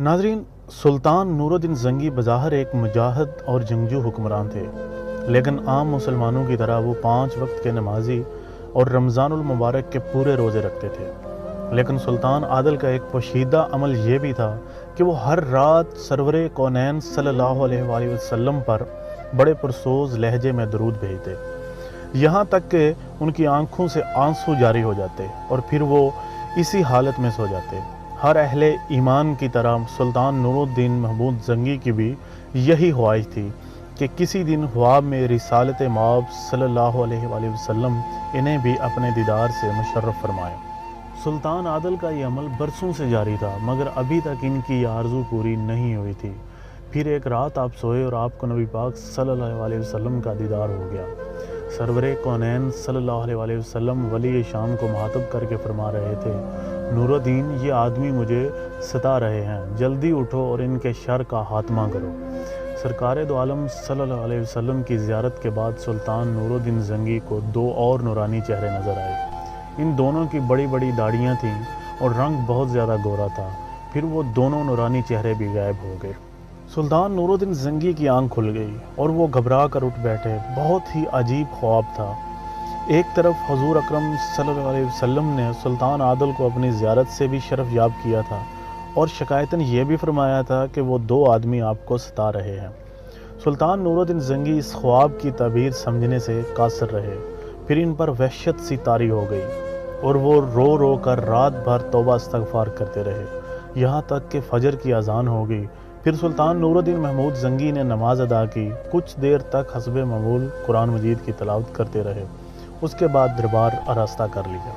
नाज़रीन, सुल्तान नूरुद्दीन ज़ंगी बज़ाहिर एक मुजाहिद और जंगजू हुक्मरान थे, लेकिन आम मुसलमानों की तरह वो 5 वक्त के नमाजी और रमज़ानुल मुबारक के पूरे रोज़े रखते थे। लेकिन सुल्तान आदल का एक पोशीदा अमल ये भी था कि वो हर रात सरवरे कौनैन सल्लल्लाहु अलैहि वसल्लम पर बड़े पुरसोज लहजे में दरूद भेजते, यहाँ तक कि उनकी आंखों से आंसू जारी हो जाते और फिर वो इसी हालत में सो जाते। हर अहले ईमान की तरह सुल्तान नूरुद्दीन महमूद ज़ंगी की भी यही ख्वाहिश थी कि किसी दिन ख्वाब में रिसालत मआब सल्लल्लाहु अलैहि वसल्लम इन्हें भी अपने दीदार से मुशर्रफ फरमाए। सुल्तान आदल का ये अमल बरसों से जारी था, मगर अभी तक इनकी आरज़ू पूरी नहीं हुई थी। फिर एक रात आप सोए और आपको नबी पाक सल्लल्लाहु अलैहि वसल्लम का दीदार हो गया। सरवरे कौनैन सल्लल्लाहु अलैहि वसल्लम वली शाम को मुखातब करके फरमा रहे थे, नूरुद्दीन, ये आदमी मुझे सता रहे हैं, जल्दी उठो और इनके शर का खात्मा करो। सरकार दो आलम सल्लल्लाहु अलैहि वसल्लम की ज़ियारत के बाद सुल्तान नूरुद्दीन ज़ंगी को 2 और नूरानी चेहरे नज़र आए। इन दोनों की बड़ी बड़ी दाढ़ियाँ थीं और रंग बहुत ज़्यादा गोरा था। फिर वो दोनों नूरानी चेहरे भी गायब हो गए। सुल्तान नूरुद्दीन ज़ंगी की आंख खुल गई और वो घबरा कर उठ बैठे। बहुत ही अजीब ख्वाब था। एक तरफ हुज़ूर अकरम सल्लल्लाहु अलैहि वसल्लम ने सुल्तान आदल को अपनी ज़ियारत से भी शरफ याब किया था और शिकायतन ये भी फरमाया था कि वो 2 आदमी आपको सता रहे हैं। सुल्तान नूरुद्दीन ज़ंगी इस ख्वाब की ताबीर समझने से कासिर रहे। फिर इन पर वहशत सी तारी हो गई और वो रो रो कर रात भर तौबा इस्तग़फ़ार करते रहे, यहाँ तक कि फ़जर की अज़ान हो गई। फिर सुल्तान नूरुद्दीन महमूद ज़ंगी ने नमाज अदा की। कुछ देर तक हस्बे मामूल कुरान मजीद की तिलावत करते रहे। उसके बाद दरबार आरास्ता कर लिया।